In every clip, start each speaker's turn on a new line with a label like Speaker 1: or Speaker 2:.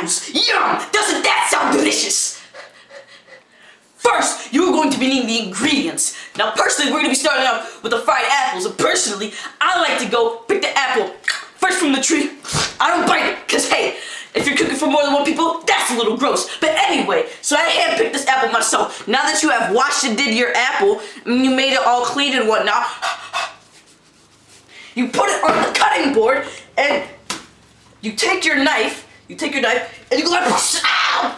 Speaker 1: apples. Yum! Doesn't that sound delicious? First, you're going to be needing the ingredients. Now, personally, we're going to be starting out with the fried apples. And personally, I like to go pick the apple fresh from the tree. I don't bite it, because hey, if you're cooking for more than one people, that's a little gross. But anyway, so I handpicked this apple myself. Now that you have washed and did your apple, and you made it all clean and whatnot, you put it on the cutting board, and you take your knife, and you go like, ow!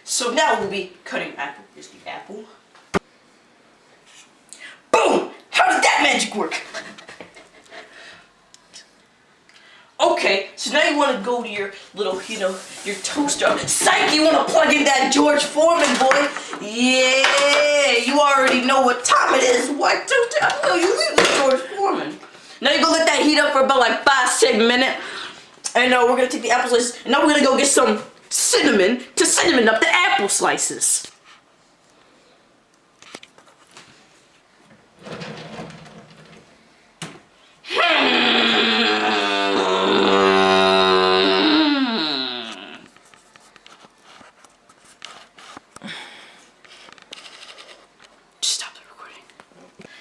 Speaker 1: So now we'll be cutting apple. Here's the apple. Boom! How did that magic work? Okay, so now you want to go to your little, your toaster. Psych, you want to plug in that George Foreman, boy. Yeah, you already know what time it is. What toaster? I know you use the George Foreman. Now you're going to let that heat up for about like 5-6 minutes. And we're going to take the apple slices, and now we're going to go get some cinnamon to cinnamon up the apple slices.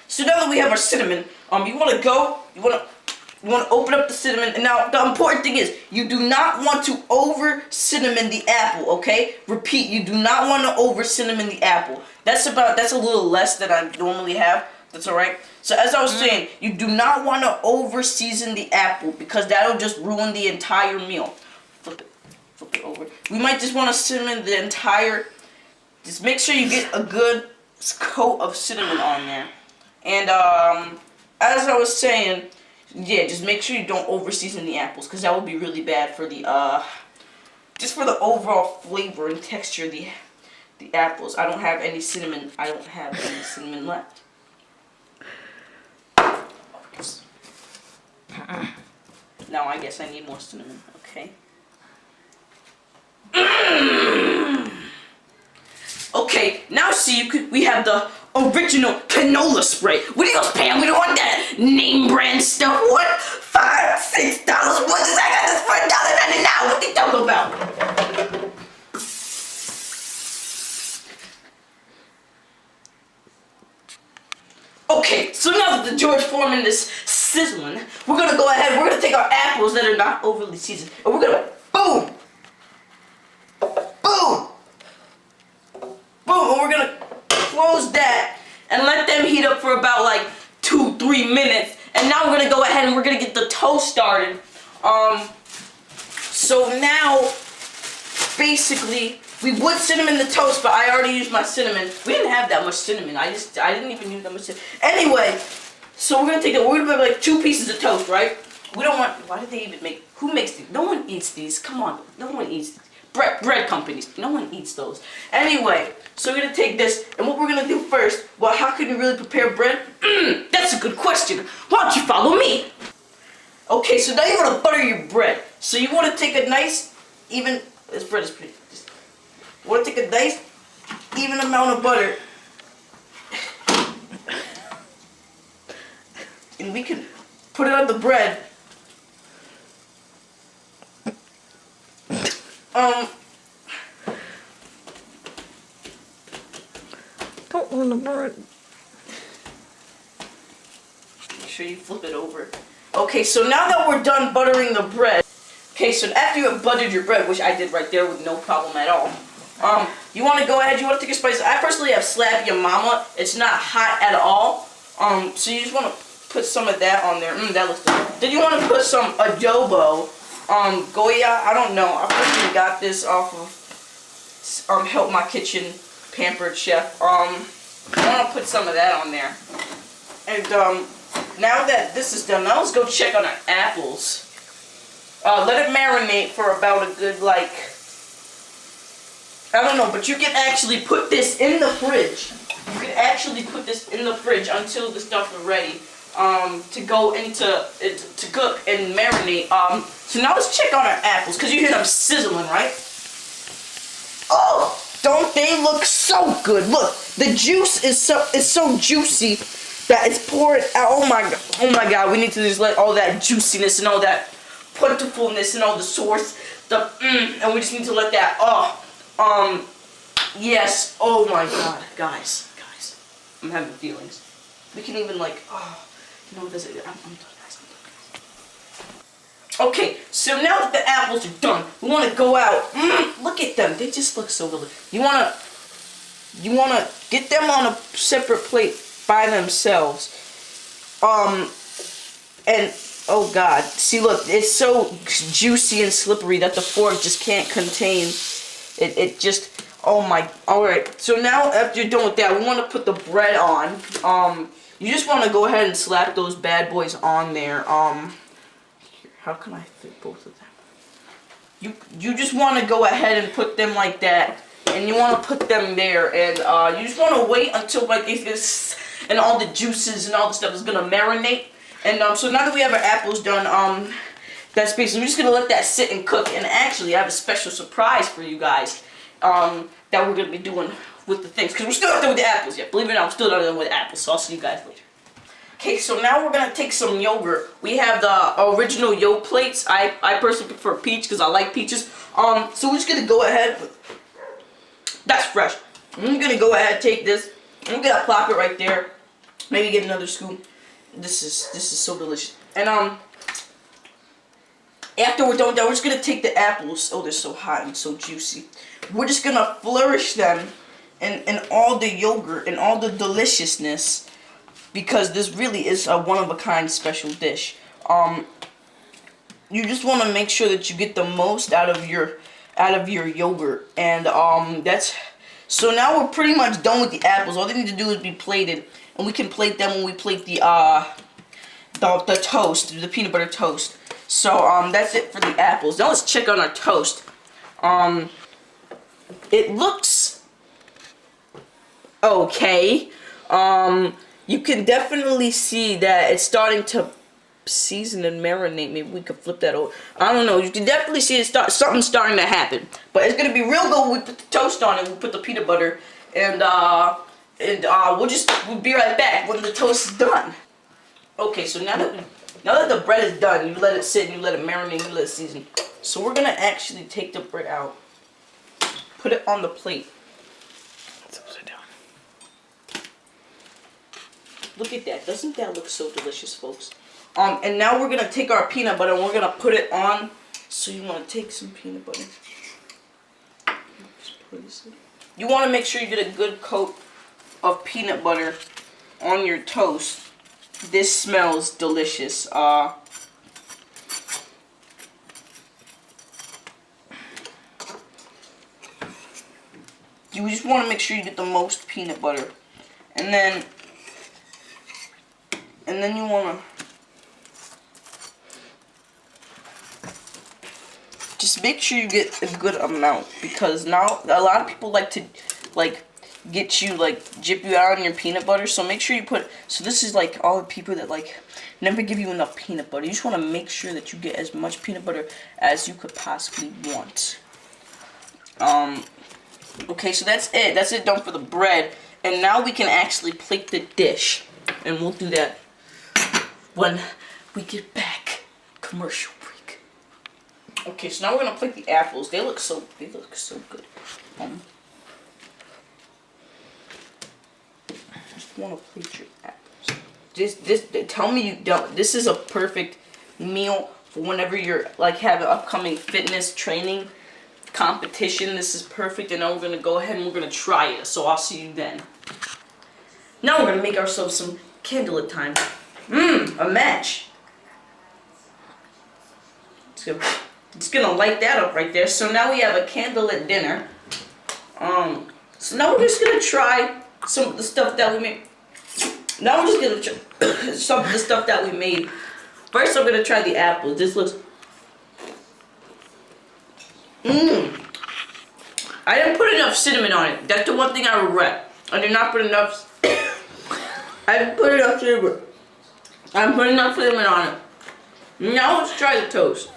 Speaker 1: So now that we have our cinnamon, you want to open up the cinnamon, and now the important thing is, you do not want to over cinnamon the apple, okay? Repeat, you do not want to over cinnamon the apple. That's a little less than I normally have. That's alright. So as I was saying, you do not want to over season the apple, because that'll just ruin the entire meal. Flip it over. We might just want to cinnamon the entire, just make sure you get a good coat of cinnamon on there. And as I was saying, yeah, just make sure you don't over season the apples, because that would be really bad for the just for the overall flavor and texture of the apples. I don't have any cinnamon left. Now I guess I need more cinnamon. Okay. Okay, now see, we have the original canola spray. What are you paying? We don't want that name brand stuff. What? $5, $6? What is that? I got this for $1.99. What they talking about? Okay, so now that the George Foreman is sizzling, we're gonna go ahead. We're gonna take our apples that are not overly seasoned, and we're gonna boom. And we're gonna close that and let them heat up for about like 2-3 minutes. And now we're gonna go ahead and we're gonna get the toast started. So now basically we would cinnamon the toast, but I already used my cinnamon. We didn't have that much cinnamon. I didn't even use that much cinnamon. Anyway, so we're gonna make like 2 pieces of toast, right? We don't want. Why did they even make? Who makes these? No one eats these. Come on, no one eats these. Bread companies. No one eats those. Anyway, so we're gonna take this, and what we're gonna do first, well, how can you really prepare bread? That's a good question. Why don't you follow me? Okay, so now you wanna butter your bread. So you wanna take a nice, even, this bread is pretty, you wanna take a nice, even amount of butter. And we can put it on the bread.
Speaker 2: Don't want to burn.
Speaker 1: Make sure you flip it over. Okay, so now that we're done buttering the bread, okay, so after you have buttered your bread, which I did right there with no problem at all, you want to go ahead, you want to take a spice. I personally have Slap Your Mama. It's not hot at all. So you just want to put some of that on there. That looks good. Then you want to put some adobo. Goya, I don't know. I personally got this off of Help My Kitchen Pampered Chef. I want to put some of that on there. And now that this is done, now let's go check on our apples. Let it marinate for about a good, like, I don't know, but you can actually put this in the fridge. You can actually put this in the fridge until the stuff is ready. To go into to cook and marinate. So now let's check on our apples, because you hear them sizzling, right? Oh, don't they look so good? Look, the juice is so juicy that it's pouring out. Oh my god, we need to just let all that juiciness and all that plentifulness and all the sauce, and and we just need to let that. Yes. Oh my God, guys, I'm having feelings. We can even like. You know what this is? I'm done, guys. Okay, so now that the apples are done, we want to go out. Look at them. They just look so delicious. You wanna get them on a separate plate by themselves. And oh God, see, look, it's so juicy and slippery that the fork just can't contain it. It just, oh my. All right. So now after you're done with that, we want to put the bread on. You just want to go ahead and slap those bad boys on there. How can I fit both of them? You just want to go ahead and put them like that, and you want to put them there, and you just want to wait until like this and all the juices and all the stuff is gonna marinate. And so now that we have our apples done, that's basically we're just gonna let that sit and cook. And actually, I have a special surprise for you guys that we're gonna be doing with the things, because we're still not done with the apples yet. Believe it or not, we're still not done with the apples. So I'll see you guys later. Okay, so now we're gonna take some yogurt. We have the original yogurt plates. I personally prefer peach because I like peaches. So we're just gonna go ahead. That's fresh. I'm gonna go ahead and take this. I'm gonna plop it right there. Maybe get another scoop. This is so delicious. And after we're done with that, we're just gonna take the apples. Oh, they're so hot and so juicy. We're just gonna flourish them in all the yogurt and all the deliciousness, because this really is a one-of-a-kind special dish. You just want to make sure that you get the most out of your yogurt, and that's. So now we're pretty much done with the apples. All they need to do is be plated, and we can plate them when we plate the toast, the peanut butter toast. So that's it for the apples. Now let's check on our toast. It looks okay. You can definitely see that it's starting to season and marinate. Maybe we could flip that over. I don't know. You can definitely see something's starting to happen. But it's gonna be real good when we put the toast on it. We put the peanut butter, and we'll be right back when the toast is done. Okay, so now that the bread is done, you let it sit, you let it marinate, you let it season. So we're gonna actually take the bread out, put it on the plate. Look at that. Doesn't that look so delicious, folks? And now we're going to take our peanut butter and we're going to put it on. So you want to take some peanut butter. You want to make sure you get a good coat of peanut butter on your toast. This smells delicious. You just want to make sure you get the most peanut butter. And then you want to just make sure you get a good amount, because now a lot of people like to get you jip you out on your peanut butter. So make sure you put, so this is like all the people that never give you enough peanut butter. You just want to make sure that you get as much peanut butter as you could possibly want. Okay, so that's it. That's it done for the bread. And now we can actually plate the dish, and we'll do that when we get back. Commercial break. Okay, so now we're gonna plate the apples. They look so good. Just wanna plate your apples. Tell me you don't. This is a perfect meal for whenever you're have an upcoming fitness training competition. This is perfect, and now we're gonna go ahead and we're gonna try it. So I'll see you then. Now we're gonna make ourselves some candlelit time. A match. Just gonna light that up right there. So now we have a candlelit dinner. So now we're just gonna try some of the stuff that we made. Now we're just gonna try some of the stuff that we made. First, I'm gonna try the apples. This looks. I didn't put enough cinnamon on it. That's the one thing I regret. I did not put enough. I didn't put enough cinnamon. I'm putting enough cinnamon on it. Now let's try the toast.